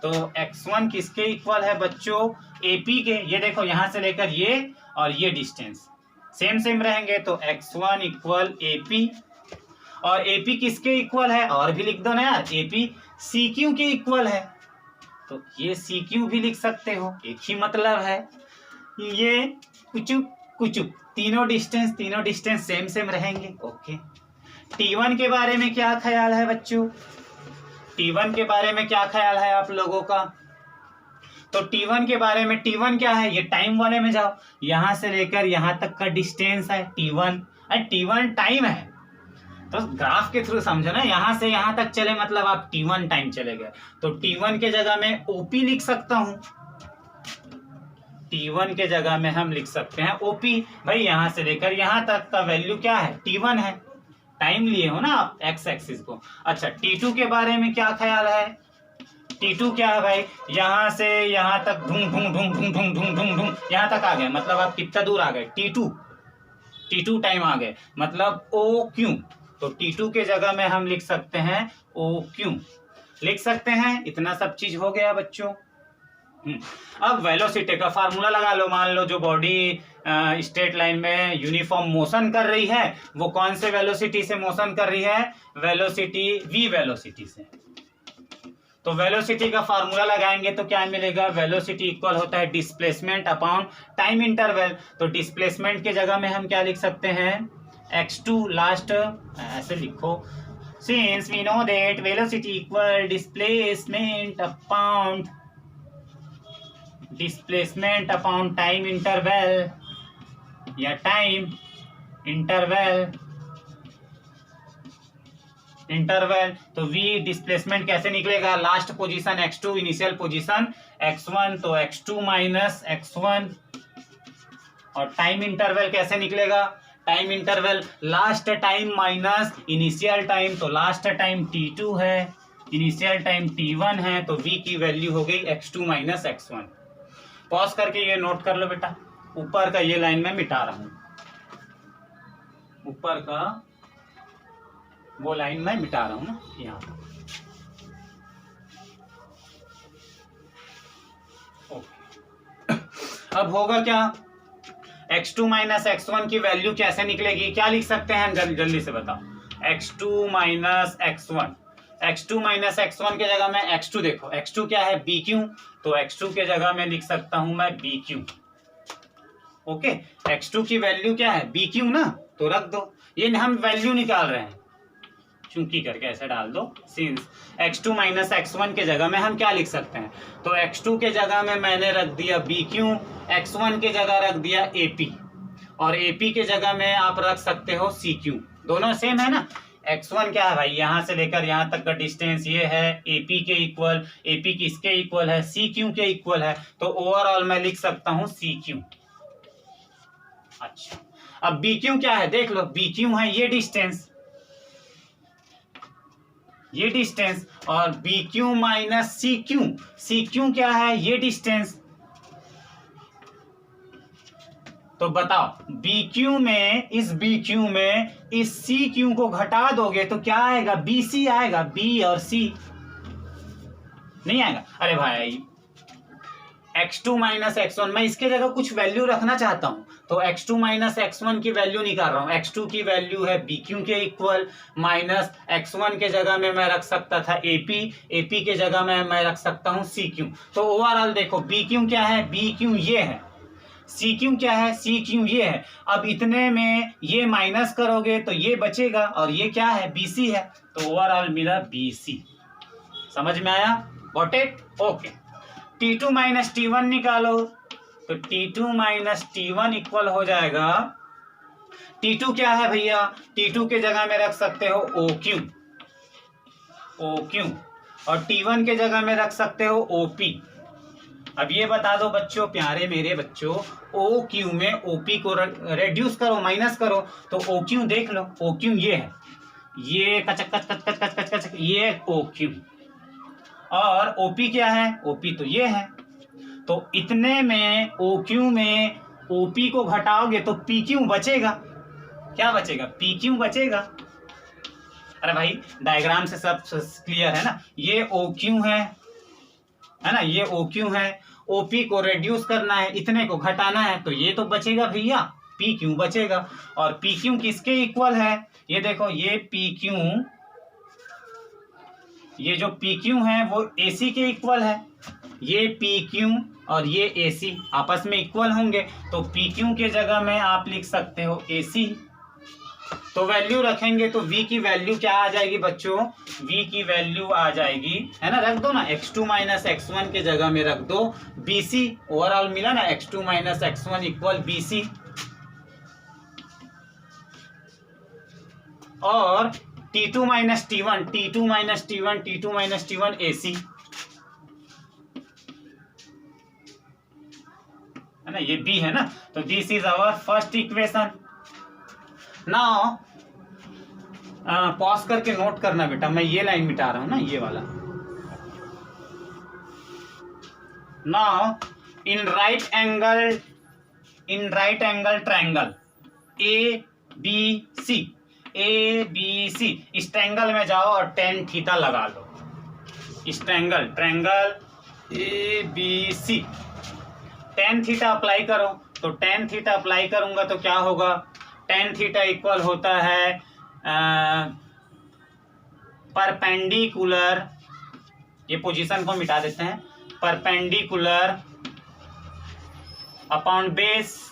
तो x1 किसके इक्वल है बच्चों, AP के। ये देखो यहां से लेकर ये और ये डिस्टेंस सेम रहेंगे, तो x1 इक्वल AP। और AP किसके इक्वल है, और भी लिख दो ना यार, AP CQ के इक्वल है। तो ये CQ भी लिख सकते हो, एक ही मतलब है। ये कुछ तीनों डिस्टेंस सेम रहेंगे। ओके। T1 के बारे में क्या ख्याल है बच्चों, T1 के बारे में क्या ख्याल है आप लोगों का। तो T1 के बारे में, T1 क्या है, ये टाइम वाले में जाओ, यहां से लेकर यहां तक का डिस्टेंस है T1, और T1 टाइम है। तो ग्राफ के थ्रू समझो ना, यहां से यहां तक चले मतलब आप T1 टाइम चले गए। तो T1 के जगह में OP लिख सकता हूं, T1 के जगह में हम लिख सकते हैं OP। भाई यहां से लेकर यहां तक का वैल्यू क्या है, T1 है, टाइम लिए हो ना आप एक्स एक्सिस को। अच्छा, T2 के बारे में क्या ख्याल है, T2 क्या है भाई, यहां से यहां तक ढूंढ यहां तक आ गए, मतलब आप कितना दूर आ गए, T2 टाइम आ गए, मतलब OQ। तो T2 के जगह में हम लिख सकते हैं OQ, लिख सकते हैं। इतना सब चीज हो गया बच्चों। अब वेलोसिटी का फार्मूला लगा लो। मान लो जो बॉडी स्ट्रेट लाइन में यूनिफॉर्म मोशन कर रही है, वो कौन से वेलोसिटी से मोशन कर रही है, वेलोसिटी v वेलोसिटी से। तो वेलोसिटी का फार्मूला लगाएंगे तो क्या मिलेगा, वेलोसिटी इक्वल होता है डिस्प्लेसमेंट अपॉन टाइम इंटरवल। तो डिस्प्लेसमेंट के जगह में हम क्या लिख सकते हैं, x2 लास्ट, ऐसे लिखो, since we know that velocity equal displacement upon time interval या टाइम इंटरवल। तो v डिस्प्लेसमेंट कैसे निकलेगा, last position x2, initial position x1, तो x2 माइनस x1। और टाइम इंटरवल कैसे निकलेगा, time interval last time minus initial time, तो last time T2 है, इनिशियल टाइम T1 है, तो v की वैल्यू हो गई x2 माइनस x1। पॉज करके ये नोट कर लो बेटा, ऊपर का ये लाइन में मिटा रहा हूं, ऊपर का वो लाइन में मिटा रहा हूं ना यहाँ। ओके। अब होगा क्या, x2 माइनस x1 की वैल्यू कैसे निकलेगी, क्या लिख सकते हैं जल्दी से बताओ, x2 माइनस x1 के जगह में x2, देखो x2 क्या है, BQ, तो x2 के जगह में लिख सकता हूं मैं BQ। ओके, x2 की वैल्यू क्या है, BQ ना, तो रख दो, ये हम वैल्यू निकाल रहे हैं, चुंकी करके ऐसे डाल दो, सिंस x2 माइनस x1 के जगह में हम क्या लिख सकते हैं, तो x2 के जगह में मैंने रख दिया BQ, x1 के जगह रख दिया AP, और AP के जगह में आप रख सकते हो CQ, दोनों सेम है ना। x1 क्या है भाई, यहां से लेकर यहां तक का डिस्टेंस ये है, AP के इक्वल, AP किसके इक्वल है, CQ के इक्वल है, तो ओवरऑल मैं लिख सकता हूं CQ। अच्छा, अब BQ क्या है, देख लो, BQ है ये डिस्टेंस, और BQ माइनस CQ क्या है, ये डिस्टेंस। तो बताओ BQ में, इस BQ में इस CQ को घटा दोगे तो क्या आएगा, BC आएगा, B और C नहीं आएगा। अरे भाई x2 माइनस x1, मैं इसके जगह कुछ वैल्यू रखना चाहता हूं, तो x2 माइनस x1 की वैल्यू निकाल रहा हूं, x2 की वैल्यू है BQ के इक्वल, माइनस x1 के जगह में मैं रख सकता था AP के जगह में मैं रख सकता हूं CQ। तो ओवरऑल देखो BQ क्या है, BQ ये है, CQ क्या है, CQ ये है। अब इतने में ये माइनस करोगे तो ये बचेगा, और ये क्या है, BC है, तो ओवरऑल मिला BC। समझ में आया, got it, okay. T2 minus T1 निकालो, तो T2 माइनस T1 इक्वल हो जाएगा, T2 क्या है भैया, T2 के जगह में रख सकते हो OQ, और T1 के जगह में रख सकते हो OP। अब ये बता दो बच्चों, प्यारे मेरे बच्चों, OQ में OP को रेड्यूस करो, माइनस करो, तो OQ देख लो, OQ ये है, ये कचक ये OQ, और OP क्या है, OP तो ये है। तो इतने में OQ में OP को घटाओगे तो PQ बचेगा। क्या बचेगा? PQ बचेगा। अरे भाई डायग्राम से सब क्लियर है ना। ये OQ है ना, ये OQ है। OP को रिड्यूस करना है, इतने को घटाना है, तो ये तो बचेगा भैया, PQ बचेगा। और PQ किसके इक्वल है? ये देखो, ये PQ, ये जो PQ है वो AC के इक्वल है। ये PQ और ये AC आपस में इक्वल होंगे, तो PQ के जगह में आप लिख सकते हो AC। तो वैल्यू रखेंगे तो V की वैल्यू क्या आ जाएगी बच्चों? V की वैल्यू आ जाएगी, है ना, रख दो ना, x2 माइनस x1 के जगह में रख दो BC। ओवरऑल मिला ना, x2 minus x1 equal BC। और T2 minus T1, T2 minus T1, T2 minus T1 AC, है ना, ये B है ना। तो this is our first equation. Now pause करके नोट करना बेटा, मैं ये लाइन मिटा रहा हूं ना, ये वाला। Now in right angle triangle ABC, इस ट्रायंगल में जाओ और tan थीटा लगा लो। इस triangle ABC tan theta apply करो। तो tan थीटा अप्लाई करूंगा तो क्या होगा? tan थीटा इक्वल होता है परपेंडिकुलर, ये पोजीशन को मिटा देते हैं, परपेंडिकुलर अपॉन बेस।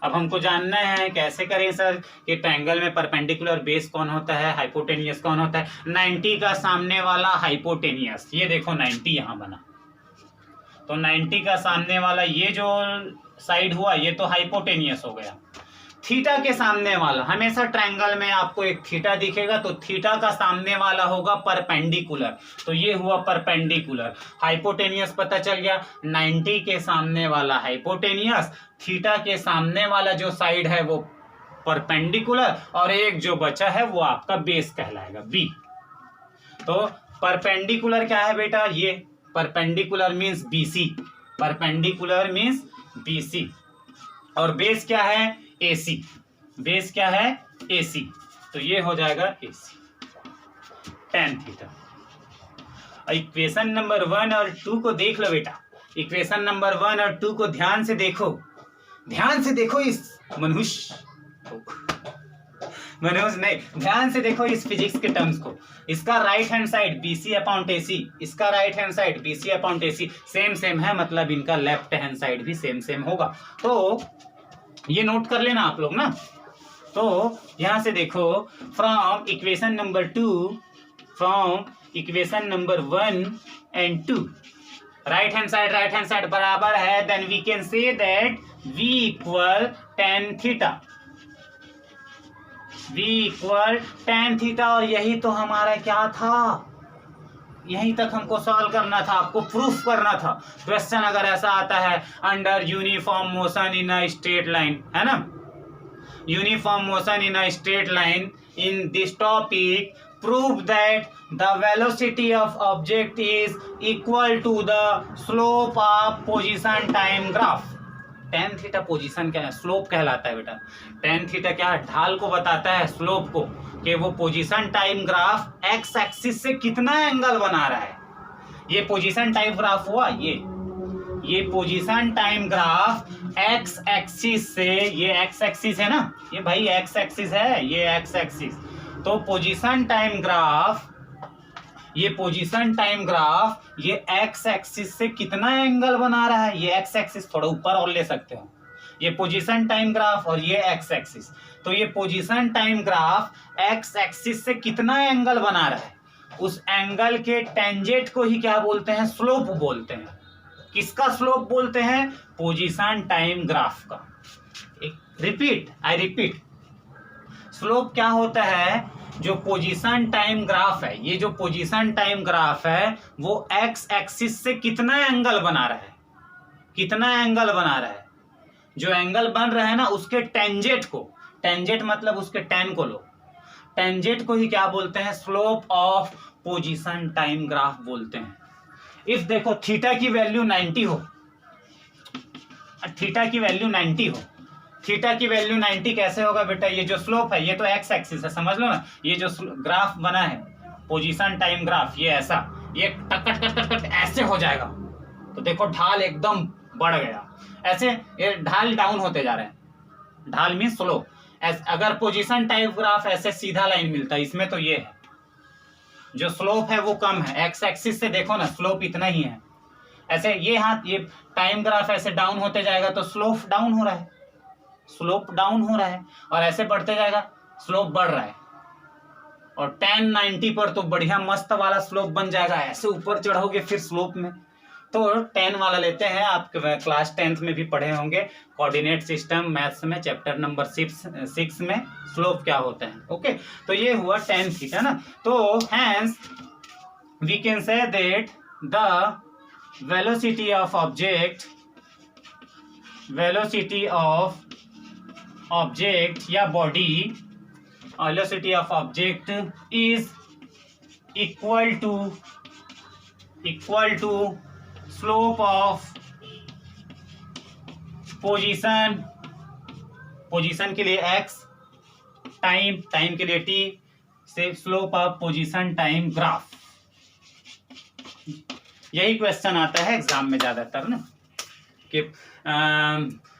अब हमको जानना है कैसे करें सर कि ट्रायंगल में परपेंडिकुलर बेस कौन होता है, हाइपोटेनियस कौन होता है? 90 का सामने वाला हाइपोटेनियस। ये देखो 90 यहां बना, तो 90 का सामने वाला ये जो साइड हुआ ये तो हाइपोटेनियस हो गया। थीटा के सामने वाला, हमेशा ट्रायंगल में आपको एक थीटा दिखेगा, तो थीटा का सामने वाला होगा परपेंडिकुलर, तो ये हुआ परपेंडिकुलर। हाइपोटेनियस पता चल गया, 90 के सामने वाला हाइपोटेनियस, थीटा के सामने वाला जो साइड है वो परपेंडिकुलर, और एक जो बचा है वो आपका बेस कहलाएगा B। तो परपेंडिकुलर क्या है बेटा? ये perpendicular means BC, perpendicular means BC। और बेस क्या है? AC। बेस क्या है? AC। तो ये हो जाएगा AC tan theta. Equation number 1 और 2 को देख लो बेटा। इक्वेशन नंबर 1 और 2 को ध्यान से देखो, ध्यान से देखो इस मनुष्य नहीं, ध्यान से देखो इस फिजिक्स के टर्म्स को। इसका right hand side BC upon AC, इसका right hand side BC upon AC same है, मतलब इनका लेफ्ट हैंड साइड भी सेम होगा। तो ये नोट कर लेना आप लोग ना। तो यहां से देखो, from equation number 1 and 2, right hand side बराबर है, then we can say that V equal tan theta. और यही तो हमारा क्या था, यहीं तक हमको सॉल्व करना था, आपको प्रूफ करना था। क्वेश्चन अगर ऐसा आता है, under uniform motion in a straight line, है ना, uniform motion in a straight line, in this topic prove that the velocity of object is equal to the slope of position time graph. tan theta position क्या है? Slope कहलाता है बेटा। tan theta क्या है? ढाल को बताता है, स्लोप को, कि वो position time graph x axis से कितना एंगल बना रहा है। ये पोजीशन टाइम ग्राफ हुआ, ये position time graph x axis से, ये एक्स एक्सिस है ना, ये भाई एक्स एक्सिस है, ये एक्स एक्सिस। तो पोजीशन टाइम ग्राफ, ये पोजीशन टाइम ग्राफ ये एक्स एक्सिस से कितना एंगल बना रहा है। ये एक्स एक्सिस थोड़ा ऊपर और ले सकते हो, ये पोजीशन टाइम ग्राफ और ये एक्स एक्सिस। तो ये position time graph x axis से कितना एंगल बना रहा है, उस एंगल के टेंजेंट को ही क्या बोलते हैं? स्लोप बोलते हैं। किसका स्लोप बोलते हैं? पोजीशन टाइम ग्राफ का। आई रिपीट, स्लोप क्या होता है? जो पोजीशन टाइम ग्राफ है, ये जो पोजीशन टाइम ग्राफ है वो एक्स एक्सिस से कितना एंगल बना रहा है, कितना एंगल बना रहा है। जो एंगल बन रहा है ना, उसके टेंजेंट को, टेंजेंट मतलब उसके tan को लो, टेंजेंट को ही क्या बोलते हैं? Slope of position time graph बोलते हैं। इफ देखो थीटा की वैल्यू 90 हो, थीटा की वैल्यू 90 हो। थीटा की वैल्यू 90 कैसे होगा बेटा, ये जो स्लोप है ये तो एक्स एक्सिस है, समझ लो ना, ये जो ग्राफ बना है पोजीशन टाइम ग्राफ, ये ऐसा, ये टक टक टक टक टक ऐसे हो जाएगा, तो देखो ढाल एकदम बढ़ गया, ऐसे ये ढाल डाउन होते जा रहे हैं, ढाल मीन स्लोप। अगर पोजीशन टाइम ग्राफ ऐसे सीधा लाइन मिलता है, इसमें तो ये है, जो स्लोप है वो कम है, एक्स एक्सिस से देखो ना स्लोप इतना ही है, ऐसे ये हाथ ये टाइम ग्राफ ऐसे डाउन होते जाएगा तो स्लोप डाउन हो रहा है, स्लोप डाउन हो रहा है, और ऐसे बढ़ते जाएगा स्लोप बढ़ रहा है, और 10 90 पर तो बढ़िया मस्त वाला स्लोप बन जाएगा, ऐसे ऊपर चढ़ोगे फिर स्लोप में, तो 10 वाला लेते हैं, आप क्लास 10th में भी पढ़े होंगे कोऑर्डिनेट सिस्टम मैथ्स में चैप्टर नंबर 6 में स्लोप क्या होता है। ओके, तो ये हुआ 10 थीटा ना, तो hence we can say that the velocity of object या body, velocity of object is equal to slope of position के लिए x, टाइम के लिए t से slope of position time graph. यही क्वेश्चन आता है एग्जाम में ज्यादातर ना, कि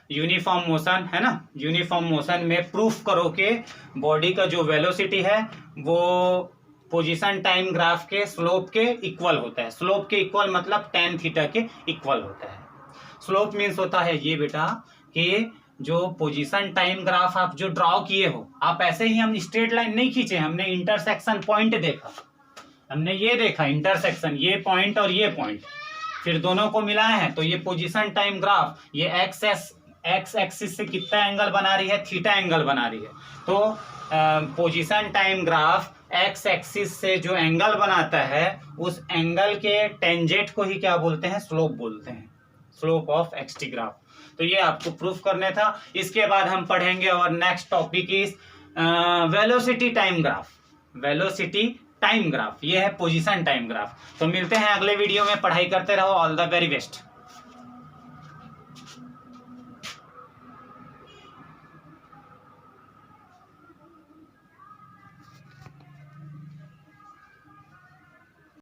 यूनिफॉर्म मोशन है ना, यूनिफॉर्म मोशन में प्रूफ करो कि बॉडी का जो वेलोसिटी है वो पोजीशन टाइम ग्राफ के स्लोप के इक्वल होता है। स्लोप के इक्वल मतलब tan थीटा के इक्वल होता है। स्लोप मीन्स होता है ये बेटा कि जो पोजीशन टाइम ग्राफ आप जो ड्रॉ किए हो, आप ऐसे ही हम स्ट्रेट लाइन नहीं खींचे, हमने इंटरसेक्शन पॉइंट देखा, हमने ये देखा इंटरसेक्शन, ये पॉइंट और ये पॉइंट, फिर दोनों को मिलाए हैं, तो ये पोजीशन टाइम ग्राफ ये एक्स एक्सिस से कितना एंगल बना रही है, थीटा एंगल बना रही है। तो position time graph x axis से जो एंगल बनाता है उस एंगल के टेंजेंट को ही क्या बोलते हैं, स्लोप बोलते हैं, स्लोप ऑफ एक्सटी ग्राफ। तो ये आपको प्रूफ करने था। इसके बाद हम पढ़ेंगे और next topic is velocity time graph. Velocity time graph ये है पोजीशन टाइम ग्राफ। तो मिलते हैं अगले वीडियो में, पढ़ाई करते रहो। All the very best.